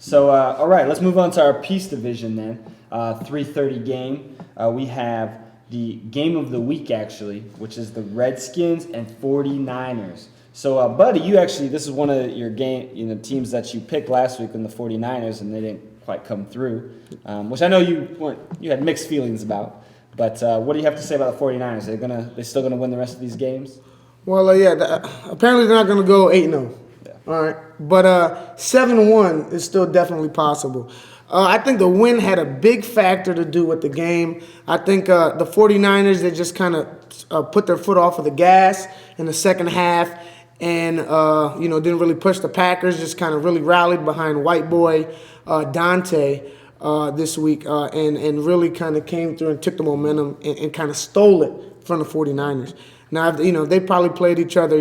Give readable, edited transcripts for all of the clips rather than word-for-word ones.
So, all right, let's move on to our Peace Division then. 3:30 game. We have the game of the week, actually, which is the Redskins and 49ers. So, Buddy, this is one of your teams that you picked last week in the 49ers, and they didn't quite come through, which I know you had mixed feelings about. But what do you have to say about the 49ers? They still gonna win the rest of these games? Well, apparently they're not gonna go 8-0. Yeah. All right, but 7-1 is still definitely possible. I think the win had a big factor to do with the game. I think the 49ers, they just kind of put their foot off of the gas in the second half and, didn't really push the Packers, just kind of really rallied behind white boy Dante this week and really kind of came through and took the momentum and kind of stole it from the 49ers. Now, they probably played each other,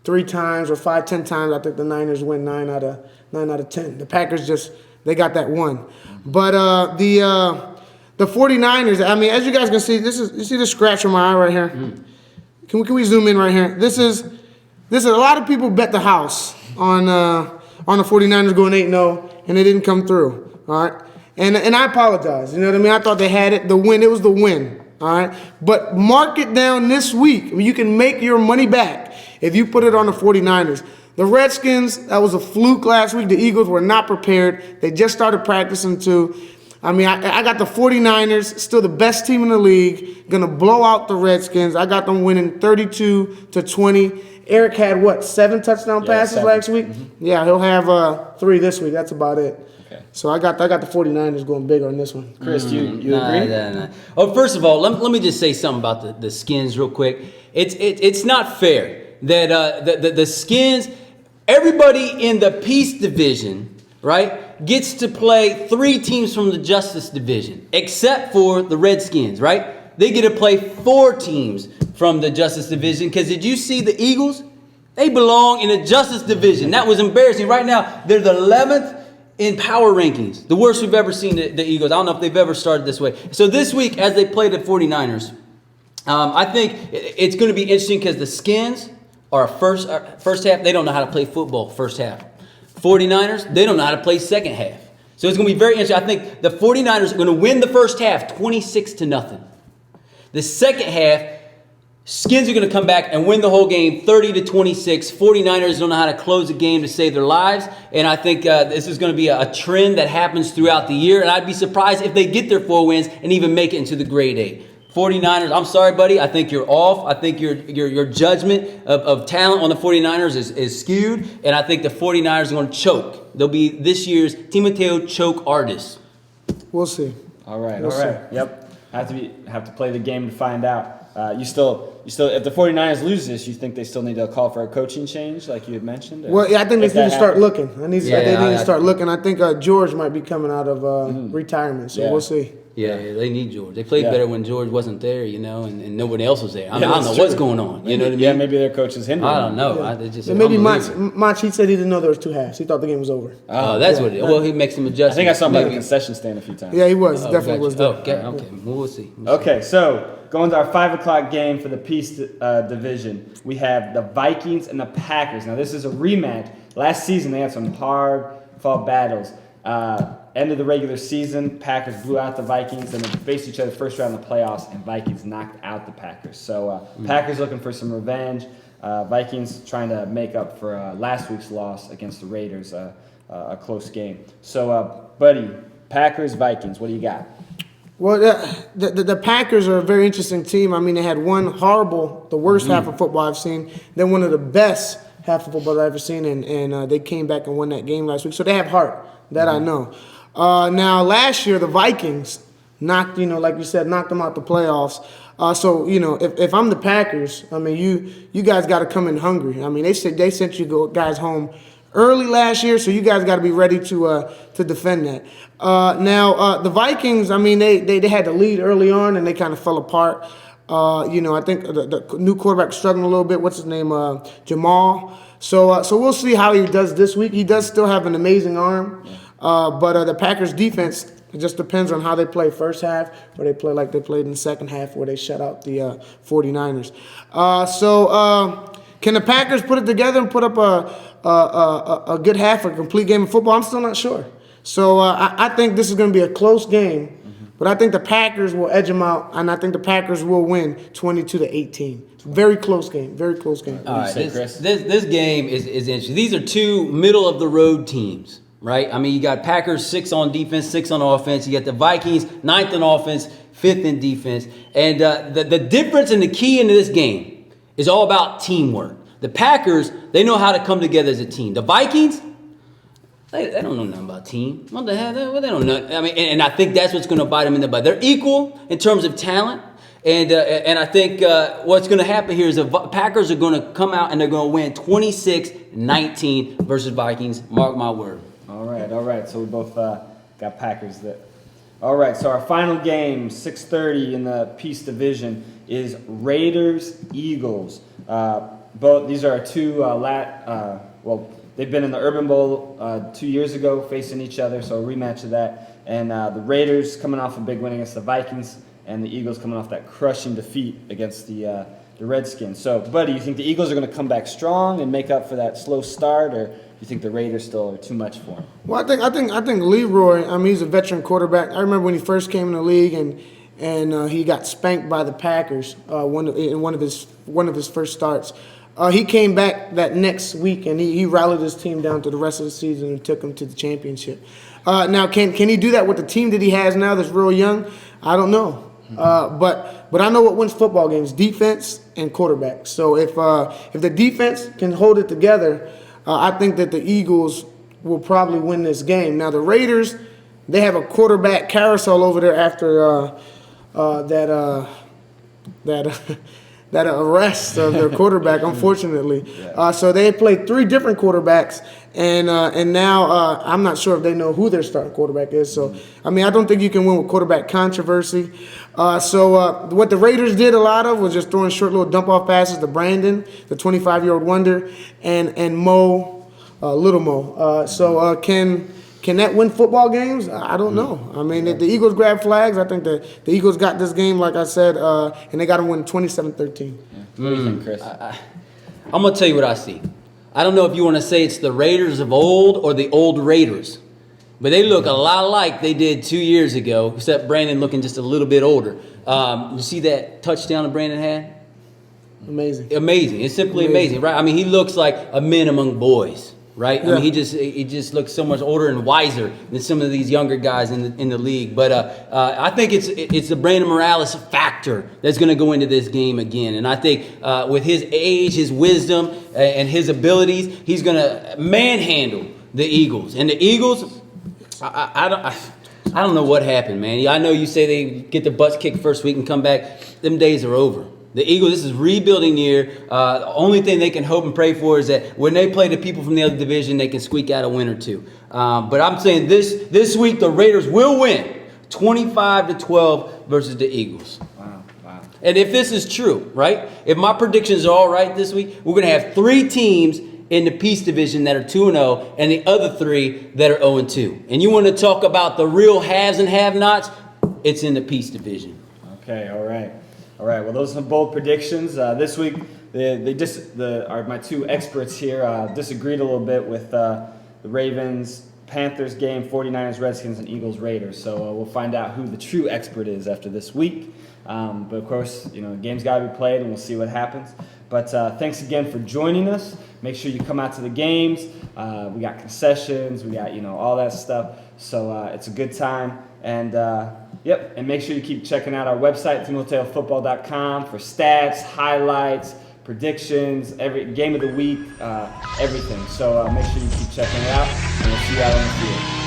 3 times or 5-10 times. I think the Niners win 9 out of 10. The Packers they got that one. But the 49ers, I mean, as you guys can see, you see the scratch on my eye right here? Can we zoom in right here? This is a lot of people bet the house on the 49ers going 8-0, and they didn't come through. All right? And I apologize. You know what I mean? I thought they had it. It was the win. All right? But mark it down this week. I mean, you can make your money back if you put it on the 49ers. The Redskins, that was a fluke last week. The Eagles were not prepared. They just started practicing too. I mean, I got the 49ers, still the best team in the league, going to blow out the Redskins. I got them winning 32-20. Eric had, 7 touchdown passes 7. last week? Mm-hmm. Yeah, he'll have 3 this week. That's about it. Okay. So I got the 49ers going big on this one. Chris, do you agree? Nah. Oh, first of all, let me just say something about the Skins real quick. It's not fair that the Skins, everybody in the Peace Division, right, gets to play 3 teams from the Justice Division, except for the Redskins, right? They get to play 4 teams from the Justice Division, because did you see the Eagles? They belong in the Justice Division. That was embarrassing. Right now, they're the 11th in power rankings. The worst we've ever seen the Eagles. I don't know if they've ever started this way. So this week, as they play the 49ers, I think it's going to be interesting because the Skins are first half. They don't know how to play football first half. 49ers, they don't know how to play second half. So it's going to be very interesting. I think the 49ers are going to win the first half 26-0. The second half, Skins are going to come back and win the whole game 30-26. 49ers don't know how to close a game to save their lives. And I think this is going to be a trend that happens throughout the year. And I'd be surprised if they get their 4 wins and even make it into the grade A. 49ers, I'm sorry, buddy. I think you're off. I think your judgment of talent on the 49ers is skewed. And I think the 49ers are going to choke. They'll be this year's Timoteo choke artists. We'll see. All right. Yep. Have to play the game to find out. You still, if the 49ers lose this, you think they still need to call for a coaching change, like you had mentioned? Well, yeah, I think they need to start looking. They need to start looking. I think George might be coming out of retirement, so we'll see. Yeah, they need George. They played better when George wasn't there, and nobody else was there. I don't know what's going on. You know what I mean? Yeah, maybe their coach is hindering. I don't know. Yeah. Maybe Mach, he said he didn't know there was 2 halves. He thought the game was over. Oh, that's what it is. Well, he makes some adjustments. I think I saw him at the concession stand a few times. Yeah, he was. Definitely was there. Okay. We'll see. Okay, so going to our 5 o'clock game for the Peace Division, we have the Vikings and the Packers. Now, this is a rematch. Last season, they had some hard-fought battles. End of the regular season, Packers blew out the Vikings, and they faced each other first round of the playoffs, and Vikings knocked out the Packers. So Packers looking for some revenge. Vikings trying to make up for last week's loss against the Raiders, a close game. So, buddy, Packers, Vikings, what do you got? Well, the Packers are a very interesting team. I mean, they had the worst half of football I've seen, then one of the best half of football I've ever seen, and they came back and won that game last week. So they have heart. That I know. Now, last year, the Vikings knocked them out the playoffs. So, if I'm the Packers, I mean, you guys got to come in hungry. I mean, they sent you guys home early last year, so you guys got to be ready to defend that. Now, the Vikings, I mean, they had the lead early on, and they kind of fell apart. I think the new quarterback struggling a little bit. What's his name? Jamal. So we'll see how he does this week. He does still have an amazing arm. But the Packers defense, it just depends on how they play first half, or they play like they played in the second half where they shut out the 49ers. Can the Packers put it together and put up a good half, a complete game of football? I'm still not sure. So I think this is going to be a close game, but I think the Packers will edge them out, and I think the Packers will win 22-18. Very close game. Very close game. All right, say, Chris? this game is interesting. These are two middle of the road teams, right? I mean, you got Packers 6 on defense, 6 on offense. You got the Vikings 9th on offense, 5th in defense. And the difference and the key into this game is all about teamwork. The Packers, they know how to come together as a team. The Vikings, they don't know nothing about team. What the hell? They don't know. I mean, and I think that's what's going to bite them in the butt. They're equal in terms of talent. And I think what's going to happen here is the Packers are going to come out and they're going to win 26-19 versus Vikings. Mark my word. All right. So we both got Packers there. All right, so our final game, 6:30 in the Peace Division, is Raiders-Eagles. Both these are our two they've been in the Urban Bowl 2 years ago, facing each other, so a rematch of that. And the Raiders coming off a big win against the Vikings, and the Eagles coming off that crushing defeat against the Redskins. So, buddy, you think the Eagles are going to come back strong and make up for that slow start, or you think the Raiders still are too much for them? Well, I think Leroy. I mean, he's a veteran quarterback. I remember when he first came in the league, and he got spanked by the Packers in one of his first starts. He came back that next week, and he rallied his team down to the rest of the season and took them to the championship. Now, can he do that with the team that he has now that's real young? I don't know. But I know what wins football games: defense and quarterback. So if the defense can hold it together, I think that the Eagles will probably win this game. Now the Raiders, they have a quarterback carousel over there after that arrest of their quarterback, unfortunately. So they played 3 different quarterbacks, and now I'm not sure if they know who their starting quarterback is. So, I mean, I don't think you can win with quarterback controversy. So what the Raiders did a lot of was just throwing short little dump-off passes to Brandon, the 25-year-old wonder, and Mo, Little Mo. So can that win football games? I don't know. I mean, if the Eagles grab flags, I think the Eagles got this game, like I said, and they got to win 27-13. What do you think, Chris? I'm going to tell you what I see. I don't know if you want to say it's the Raiders of old or the old Raiders, but they look a lot like they did 2 years ago, except Brandon looking just a little bit older. You see that touchdown that Brandon had? Amazing. It's simply amazing, right? I mean, he looks like a man among boys. Right, Yeah. I mean, he just looks so much older and wiser than some of these younger guys in the league. But I think it's the Brandon Morales factor that's going to go into this game again. And I think with his age, his wisdom, and his abilities, he's going to manhandle the Eagles. And the Eagles, I don't know what happened, man. I know you say they get their butts kicked first week and come back. Them days are over. The Eagles, this is rebuilding year. The only thing they can hope and pray for is that when they play the people from the other division, they can squeak out a win or two. But I'm saying this week the Raiders will win 25-12 versus the Eagles. Wow. And if this is true, right? If my predictions are all right this week, we're going to have 3 teams in the Peace Division that are 2-0 and the other 3 that are 0-2. And you want to talk about the real haves and have-nots? It's in the Peace Division. Okay, all right. Well, those are some bold predictions. This week, my 2 experts here disagreed a little bit with the Ravens-Panthers game, 49ers-Redskins, and Eagles-Raiders. So we'll find out who the true expert is after this week. But of course, the game's got to be played, and we'll see what happens. But thanks again for joining us. Make sure you come out to the games. We got concessions. We got all that stuff. So it's a good time. And and make sure you keep checking out our website, timoteofootball.com, for stats, highlights, predictions, every game of the week, everything. So make sure you keep checking it out, and we'll see you out on the field.